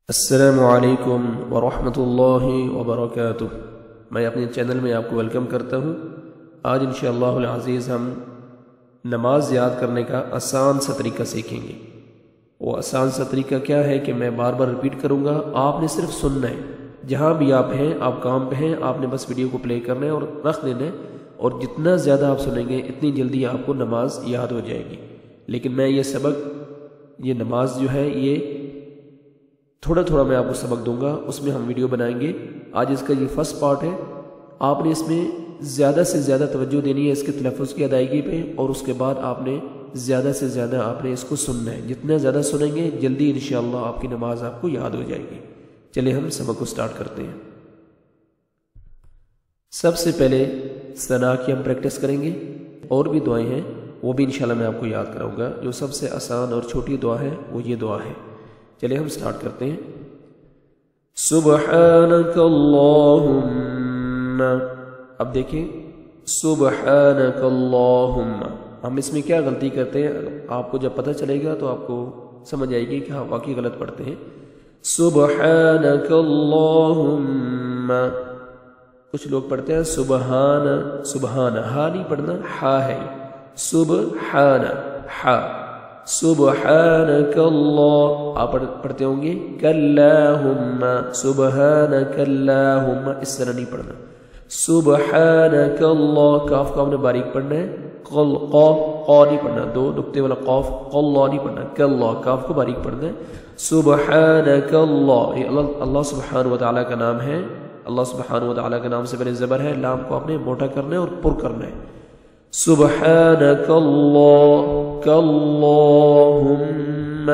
السلام علیکم ورحمۃ اللہ وبرکاتہ۔ میں اپنے چینل میں آپ کو ویلکم کرتا ہوں۔ آج انشاءاللہ العزیز ہم نماز یاد کرنے کا آسان سا طریقہ سیکھیں گے۔ وہ آسان سا طریقہ کیا ہے کہ میں بار بار ریپیٹ کروں گا، آپ نے صرف سننا ہے۔ جہاں بھی آپ ہیں، آپ کام پہ ہیں، آپ نے بس ویڈیو کو پلے کرنا ہے اور رکھ دینا ہے، اور جتنا زیادہ آپ سنیں گے اتنی جلدی آپ کو نماز یاد ہو جائے گی۔ لیکن میں یہ سبق، یہ نماز جو ہے، یہ تھوڑا تھوڑا میں آپ کو سبق دوں گا، اس میں ہم ویڈیو بنائیں گے۔ آج اس کا یہ فرسٹ پارٹ ہے۔ آپ نے اس میں زیادہ سے زیادہ توجہ دینی ہے اس کے تلفظ کی ادائیگی پہ، اور اس کے بعد آپ نے زیادہ سے زیادہ آپ نے اس کو سننا ہے۔ جتنا زیادہ سنیں گے جلدی انشاءاللہ آپ کی نماز آپ کو یاد ہو جائے گی۔ چلے ہم سبق کو سٹارٹ کرتے ہیں۔ سب سے پہلے ثنا کی ہم پریکٹس کریں گے، اور بھی دعائیں ہیں وہ بھی انشاءاللہ میں آپ کو یاد کراؤں گا۔ جو سب سے آسان اور چھوٹی دعا ہے وہ یہ دعا ہے۔ چلے ہم سٹارٹ کرتے ہیں۔ سبحانک اللہم، اب دیکھیں سبحانک اللہم، ہم اس میں کیا غلطی کرتے ہیں، آپ کو جب پتہ چلے گا تو آپ کو سمجھ آئے گی کہ ہم واقعی غلط پڑھتے ہیں۔ سبحانک اللہم، کچھ لوگ پڑھتے ہیں سبحان، سبحان، ہا نہیں پڑھنا، ہا ہے، سبحان، ہا، سبحانک اللہ، آپ پڑھتے ہوں گے کلاہم، سبحانک اللہم، اس طرح نہیں پڑھنا۔ سبحانک اللہ، کاف کو ہم نے باریک پڑھنا ہے، قل، قا نہیں پڑھنا، دو نقطے والا قاف، قلہ نہیں پڑھنا، کلہ، کاف کو باریک پڑھنا ہے۔ سبحانک اللہ، یہ اللہ سبحانہ وتعالی کا نام ہے۔ اللہ سبحانہ وتعالی کا نام سے پہلے زبر ہے، لام کو آپ نے موٹا کرنا ہے اور پر کرنا ہے۔ سبحانک اللہ اللہم،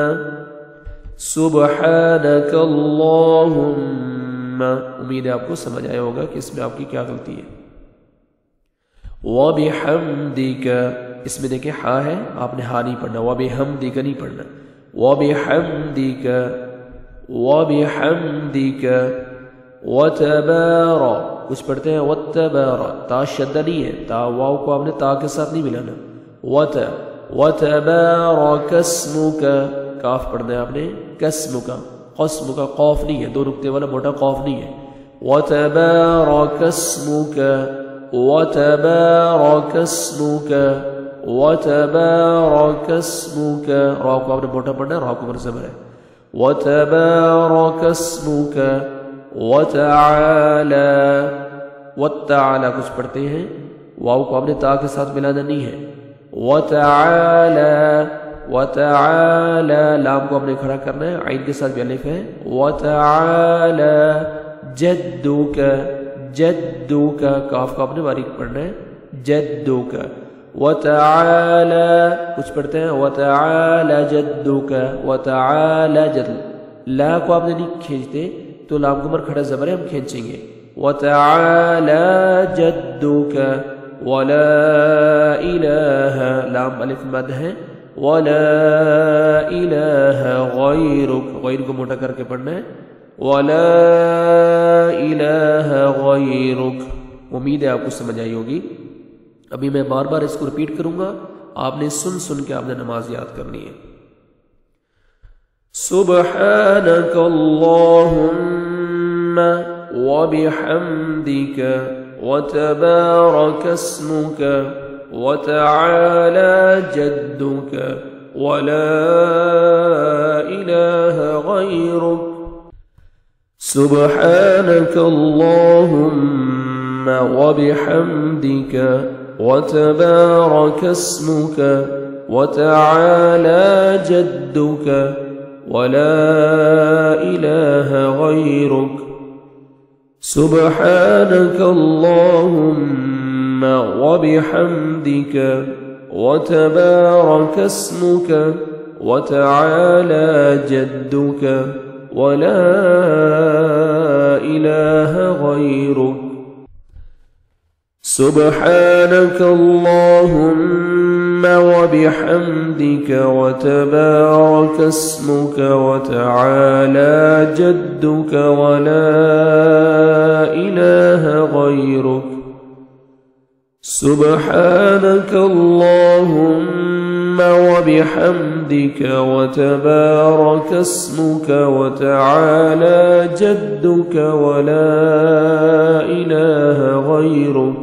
سبحانک اللہم، امید ہے آپ کو سمجھ آیا ہوگا کہ اس میں آپ کی کیا غلطی ہے۔ وبحمدک، اس میں دیکھیں ہا ہے، آپ نے ہا نہیں پڑھنا، وبحمدک نہیں پڑھنا، وبحمدک، وبحمدک، وتبارک، کچھ پڑھتے ہیں وتبارک، تا شدہ نہیں ہے، تا واو کو آپ نے تا کے ساتھ نہیں ملانا، وتبارک اسمک، کاف پڑھنا ہے آپ نے، کسمک، قسمک، قاف نہیں ہے، دو نقطے والا موٹا قاف نہیں ہے۔ وتبارک اسمک، وتبارک اسمک، وتبارک اسمک، را کو آپ نے موٹا پڑھنا ہے، را کو زبر ہے۔ وتبارک اسمک، وتعالی، وتعالی، کچھ پڑھتے ہیں واو کو آپ نے تا کے ساتھ ملانا نہیں ہے۔ وتعالی، وتعالی، لام کو آپ نے کھڑا کرنا ہے، عین کے ساتھ بھی الف ہے۔ وتعالی جدک، جدک، کاف کو آپ نے باریک پڑھنا ہے، جدک۔ وتعالی، کچھ پڑھتے ہیں وتعالی جدک، وتعالی جد، لا کو آپ نے نہیں کھینچتے تو لام کو کھڑا زبر ہے، ہم کھینچیں گے۔ وتعالی جدک، ولا الہ، لام الف مد ہے، ولا الہ غیرک، غیر کو موٹا کر کے پڑھنا ہے، ولا الہ غیرک۔ امید ہے آپ کو سمجھ آئی ہوگی۔ ابھی میں بار بار اس کو ریپیٹ کروں گا، آپ نے سن سن کے آپ نے نماز یاد کرنی ہے۔ سبحانک اللہم وبحمدک، وتبارک اسمک، وتعالی جدک، ولا الہ غیرک۔ سبحانک اللہم وبحمدک، وتبارک اسمک، وتعالی جدک، ولا الہ غیرک۔ سبحانک اللہم وبحمدک، وتبارک اسمک، وتعالی جدک، ولا الہ غیرک۔ سبحانک اللہم وبحمدک، وتبارک اسمک، وتعالی جدک، ولا الہ غیرک۔ سبحانک اللہم وبحمدك وتبارك اسمك وتعالى جدك ولا إله غيرك.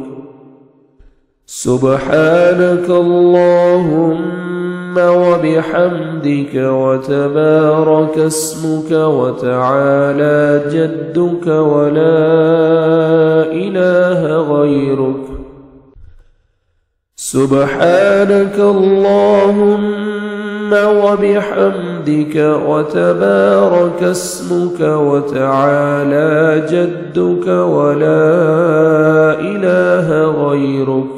سبحانك اللهم وبحمدك وتبارك اسمك وتعالى جدك ولا إله غيرك. سبحانك اللهم وبحمدك وتبارك اسمك وتعالى جدك ولا إله غيرك.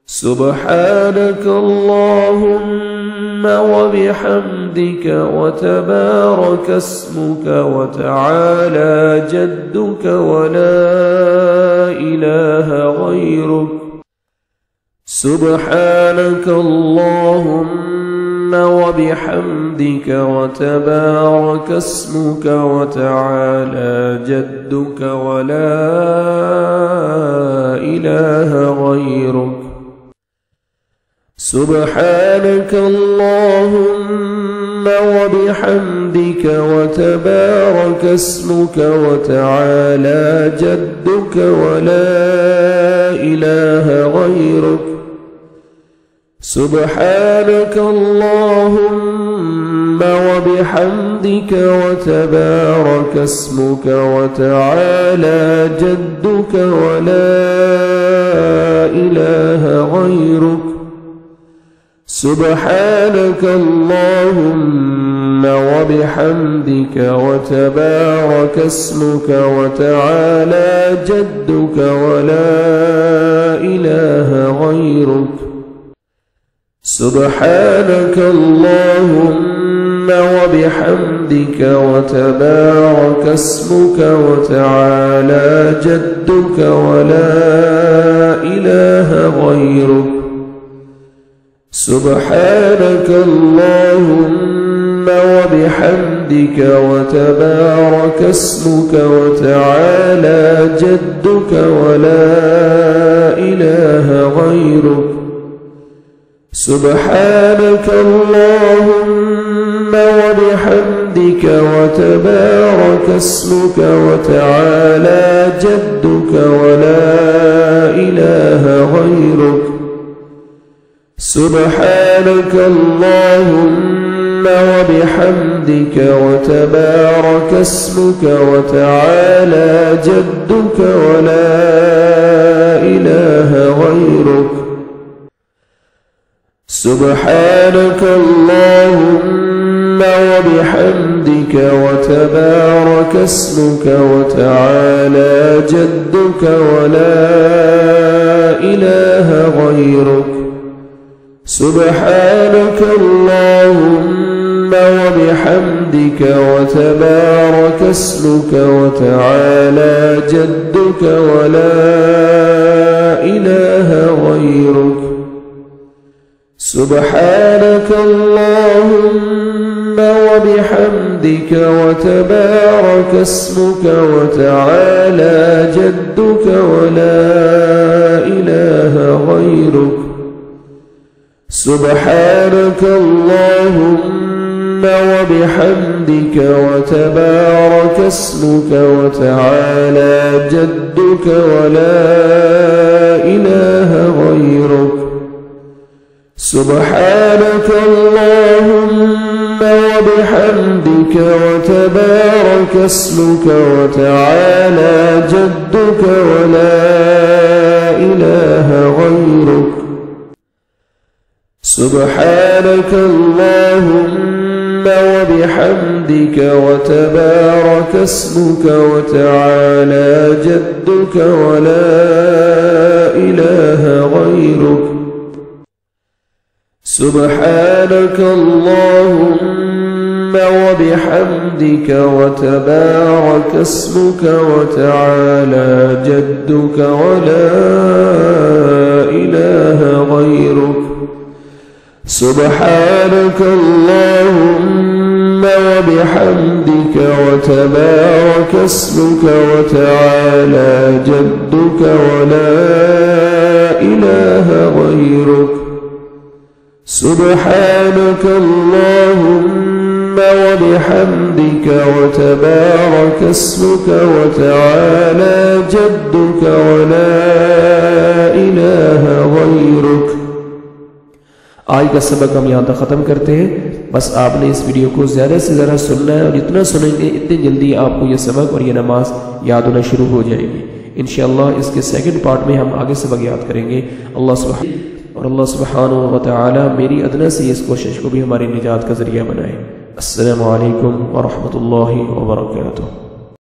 سبحانك اللهم وبحمدك وتبارك اسمك وتعالى جدك ولا إله غيرك. سبحانك اللهم وبحمدك وتبارك اسمك وتعالى جدك ولا إله غيرك. سبحانك اللهم وبحمدك وتبارك اسمك وتعالى جدك ولا إله غيرك. سبحانك اللهم وبحمدك وتبارك اسمك وتعالى جدك ولا إله غيرك. سبحانك اللهم وبحمدك وتبارك اسمك وتعالى جدك ولا إله غيرك. سبحانك اللهم وبحمدك وتبارك اسمك وتعالى جدك ولا إله غيرك. سبحانك اللهم وبحمدك وتبارك اسمك وتعالى جدك ولا إله غيرك. سبحانك اللهم وبحمدك وتبارك اسمك وتعالى جدك ولا إله غيرك. سبحانك اللهم وبحمدك وتبارك اسمك وتعالى جدك ولا إله غيرك. سبحانك اللهم وبحمدك وتبارك اسمك وتعالى جدك ولا إله غيرك. سبحانك اللهم وبحمدك وتبارك اسمك وتعالى جدك ولا إله غيرك. سبحانك اللهم وبحمدك وتبارك اسمك وتعالى جدك ولا إله غيرك. سبحانك اللهم وبحمدك وتبارك اسمك وتعالى جدك ولا إله غيرك. سبحانك اللهم وبحمدك وتبارك اسمك وتعالى جدك ولا إله غيرك. سبحانك اللهم وبحمدك وتبارك اسمك وتعالى جدك ولا إله غيرك. سبحانك اللهم وبحمدك وتبارك اسمك وتعالى جدك ولا إله غيرك. سبحانك اللهم وبحمدك وتبارك اسمك وتعالى جدك ولا إله غيرك. سبحانك اللهم وبحمدك وتبارك اسمك وتعالى جدك ولا إله غيرك. آج کا سبق ہم یہاں تک ختم کرتے ہیں. بس آپ نے اس ویڈیو کو زیادہ سے زیادہ سننا ہے، اور جتنا سنیں گے اتنی جلدی آپ کو یہ سبق اور یہ نماز یاد ہونا شروع ہو جائے گی. انشاءاللہ اس کے سیکنڈ پارٹ میں ہم آگے سبق یاد کریں گے. اللہ سبحانہ و تعالی میری ادنا سے اس کوشش کو بھی ہماری نجات کا ذریعہ بنائے. السلام علیکم ورحمۃ اللہ وبرکاتہ.